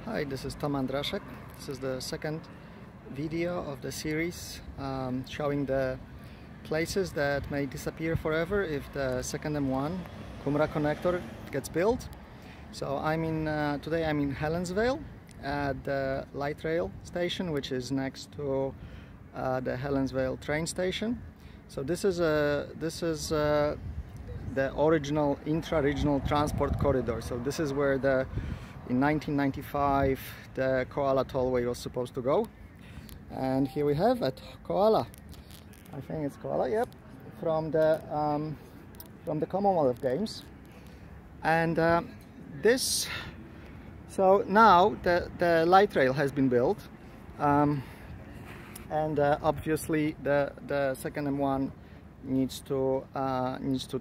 Hi, this is Tom Andraszek. This is the second video of the series showing the places that may disappear forever if the second M1 Coomera Connector gets built. So today I'm in Helensvale at the light rail station, which is next to the Helensvale Train Station. So this is the original intra-regional transport corridor. So this is where in 1995 the Koala Tollway was supposed to go, and here we have at Koala. I think it's Koala, yep, from the Commonwealth Games. And so now the light rail has been built, and obviously the second M1 needs to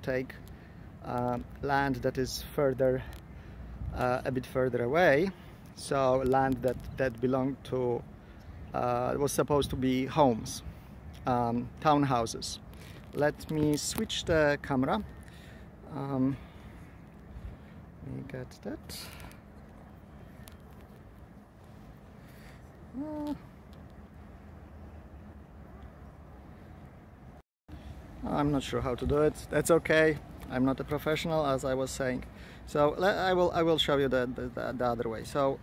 take land that is a bit further away. So land that belonged to was supposed to be homes, townhouses. Let me switch the camera. Let me get that. I'm not sure how to do it. That's okay. I'm not a professional, as I was saying. So I will show you the other way. So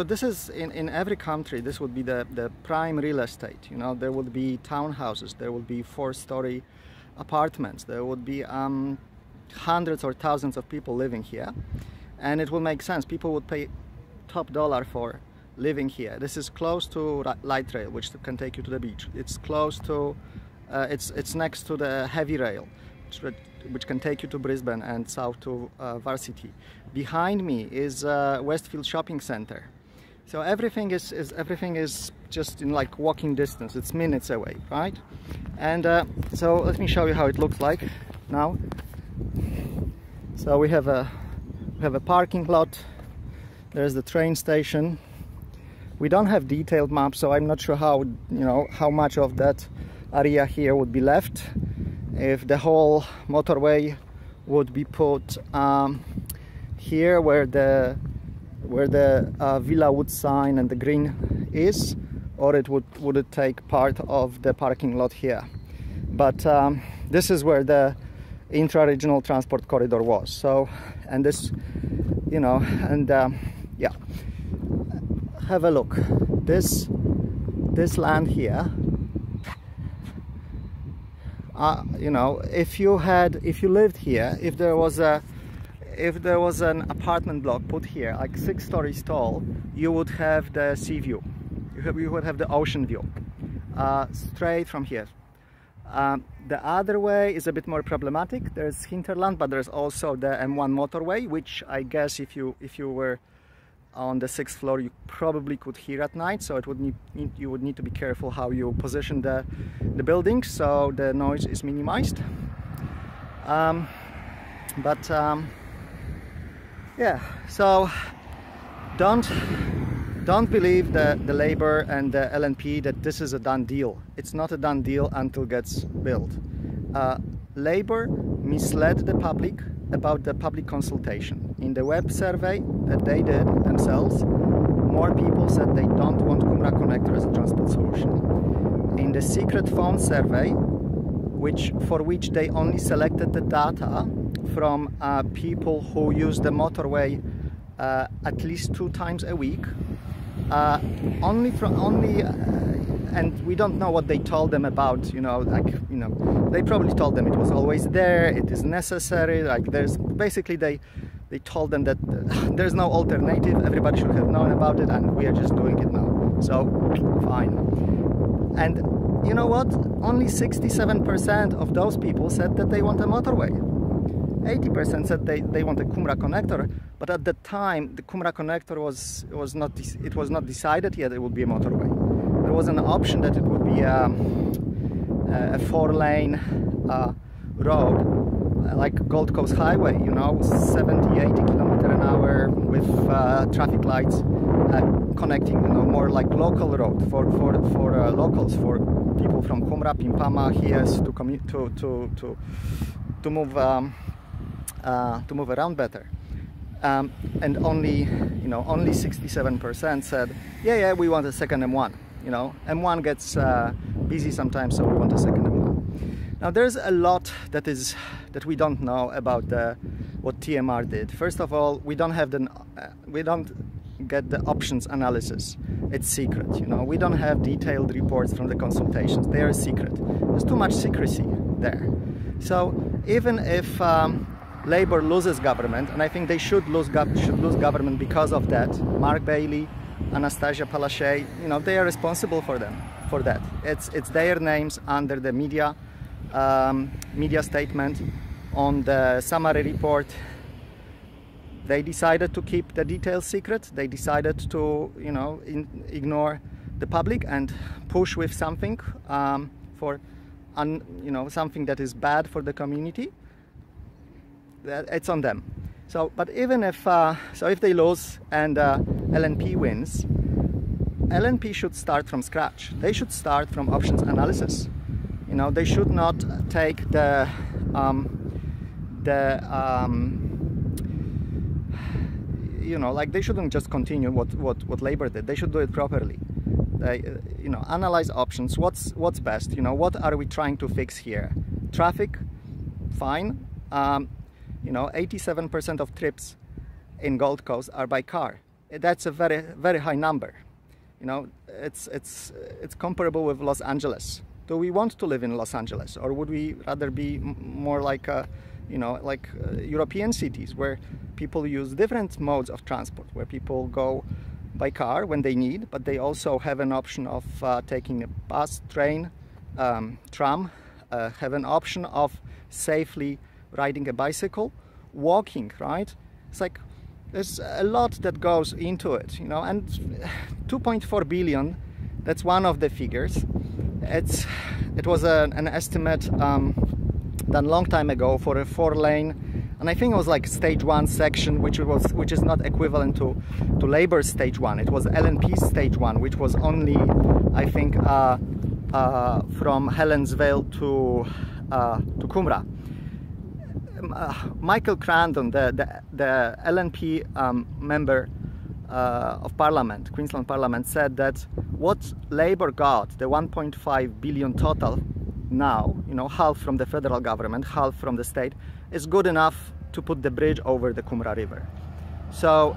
this is in every country. This would be the prime real estate. You know, there would be townhouses, there would be 4-story apartments, there would be hundreds or thousands of people living here, and it will make sense. People would pay top dollar for living here. This is close to light rail, which can take you to the beach. It's close to it's next to the heavy rail, which can take you to Brisbane and south to Varsity. Behind me is Westfield Shopping Centre. So everything is just in like walking distance. It's minutes away, right? And so let me show you how it looks like now. So we have a parking lot. There's the train station. We don't have detailed maps, so I'm not sure how much of that area here would be left. If the whole motorway would be put here where the Villawood sign and the green is, or would it take part of the parking lot here. But this is where the intra-regional transport corridor was. So, and this, yeah, have a look. This land here. If you lived here, if there was an apartment block put here, like 6 stories tall, you would have the sea view. You would have the ocean view straight from here. The other way is a bit more problematic. There's hinterland, but there's also the M1 motorway, which I guess if you were on the 6th floor, you probably could hear at night. So you would need to be careful how you position the building, so the noise is minimized. Yeah, so don't believe the Labor and the LNP that this is a done deal. It's not a done deal until it gets built. Labor misled the public about the public consultation. In the web survey that they did themselves, more people said they don't want Coomera Connector as a transport solution. In the secret phone survey, for which they only selected the data from people who use the motorway at least 2 times a week, and we don't know what they told them about, they probably told them it was always there, it is necessary, they told them that there's no alternative, everybody should have known about it, and we are just doing it now. So, fine. And you know what? Only 67% of those people said that they want a motorway. 80% said they want a Coomera Connector, but at the time the Coomera Connector was not decided yet it would be a motorway. There was an option that it would be a 4-lane road, like Gold Coast Highway, 70-80 km/h with traffic lights connecting, more like local road for locals, for people from Coomera, Pimpama, Hies to commute to move around better. and only 67% said, yeah, we want a second M1. M1 gets busy sometimes, so we want a second M1. Now there's a lot that we don't know about what TMR did. First of all, we don't get the options analysis. It's secret. We don't have detailed reports from the consultations. They are secret. There's too much secrecy there. So even if Labour loses government, and I think they should lose government because of that, Mark Bailey, Anastasia Palaszczuk, they are responsible for that. It's their names under the media statement. On the summary report, they decided to keep the details secret. They decided to ignore the public and push with something something that is bad for the community. It's on them. So, but even if if they lose and LNP wins, LNP should start from scratch. They should start from options analysis. They should not take they shouldn't just continue what Labour did. They should do it properly. They analyze options. What's best? What are we trying to fix here? Traffic, fine. 87% of trips in Gold Coast are by car. That's a very, very high number. It's comparable with Los Angeles. Do we want to live in Los Angeles, or would we rather be more like European cities where people use different modes of transport, where people go by car when they need, but they also have an option of taking a bus, train, tram, have an option of safely riding a bicycle, walking, right? It's like there's a lot that goes into it, and 2.4 billion, that's one of the figures. It was an estimate done a long time ago for a 4-lane, and I think it was like stage 1 section, which is not equivalent to Labour's stage 1. It was LNP's stage 1, which was only, I think, from Helensvale to Coomera. Michael Crandon, the LNP member of Parliament, Queensland Parliament, said that what Labour got, the 1.5 billion total now, half from the federal government, half from the state, is good enough to put the bridge over the Coomera River. So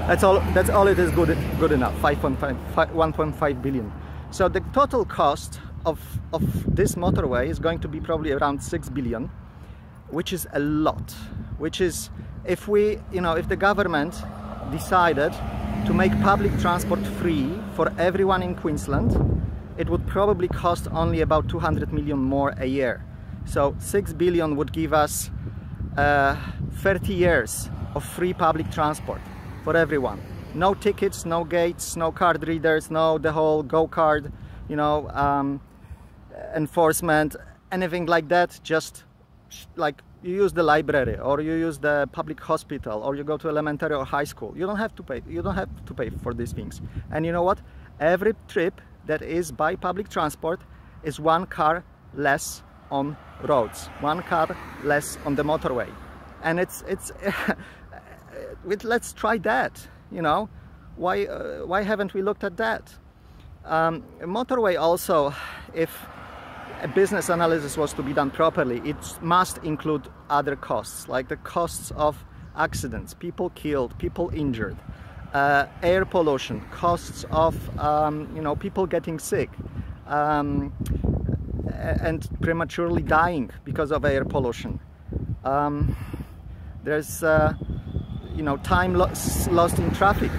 that's all it is good enough, 1.5 billion. So the total cost of this motorway is going to be probably around 6 billion, which is a lot. Which is, if the government decided to make public transport free for everyone in Queensland, it would probably cost only about 200 million more a year. So 6 billion would give us 30 years of free public transport for everyone. No tickets, no gates, no card readers, no the whole go-card, enforcement, anything like that. Just like you use the library, or you use the public hospital, or you go to elementary or high school. You don't have to pay. You don't have to pay for these things. And you know what? Every trip that is by public transport is 1 car less on roads, 1 car less on the motorway. And it's let's try that. Why haven't we looked at that? Motorway also, if a business analysis was to be done properly, it must include other costs, like the costs of accidents, people killed, people injured, air pollution, costs of people getting sick and prematurely dying because of air pollution. There's time lost in traffic.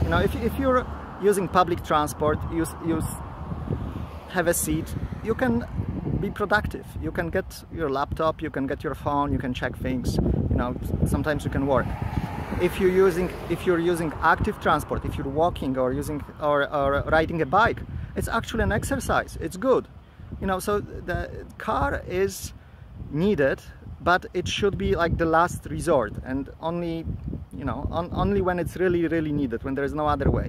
If you're using public transport, you have a seat, you can be productive. You can get your laptop, you can get your phone, you can check things. Sometimes you can work. If you're using active transport, if you're walking or riding a bike, it's actually an exercise. It's good. So the car is needed, but it should be like the last resort, and only only when it's really, really needed, when there is no other way.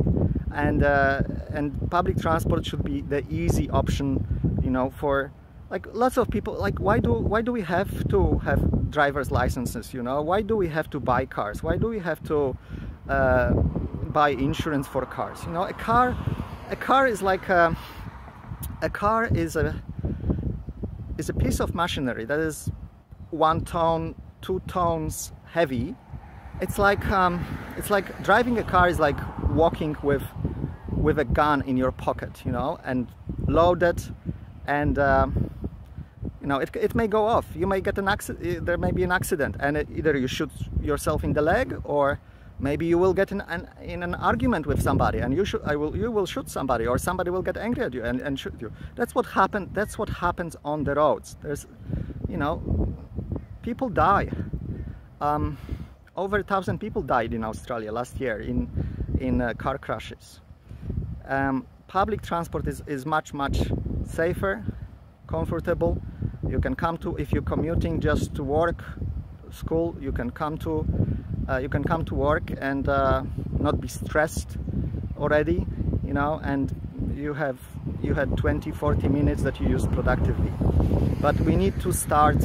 And public transport should be the easy option, for like lots of people. Like why do we have to have driver's licenses, you know? Why do we have to buy cars? Why do we have to buy insurance for cars? You know, a car is like a car is a piece of machinery that is 1 ton, 2 tons heavy. It's like driving a car is like walking with a gun in your pocket, you know, and loaded, and you know, it may go off. You may get an accident. There may be an accident, and either you shoot yourself in the leg, or maybe you will get in an argument with somebody, and you will shoot somebody, or somebody will get angry at you and shoot you. That's what happened. That's what happens on the roads. There's, you know, people die. Over 1,000 people died in Australia last year in car crashes. Public transport is much safer, comfortable. You can come to, if you're commuting just to work, school, you can come to work and not be stressed already, you know, and you had 20-40 minutes that you use productively. But we need to start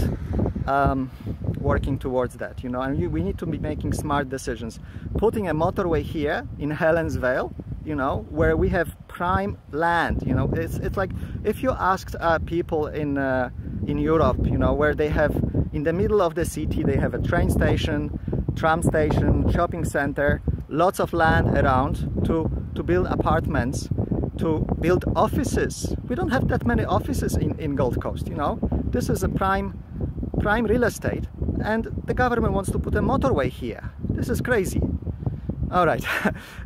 working towards that, you know, and we need to be making smart decisions. Putting a motorway here in Helensvale, you know, where we have prime land, you know, it's like if you asked people in Europe, you know, where they have in the middle of the city, they have a train station, tram station, shopping center, lots of land around to build apartments, to build offices. We don't have that many offices in Gold Coast, you know. This is a prime real estate, and the government wants to put a motorway here. This is crazy. All right,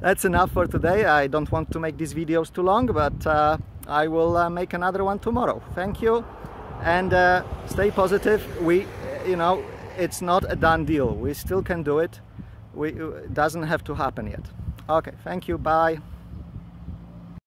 that's enough for today. I don't want to make these videos too long, but I will make another one tomorrow. Thank you, and stay positive. You know, it's not a done deal. We still can do it. It doesn't have to happen yet. Okay, thank you. Bye.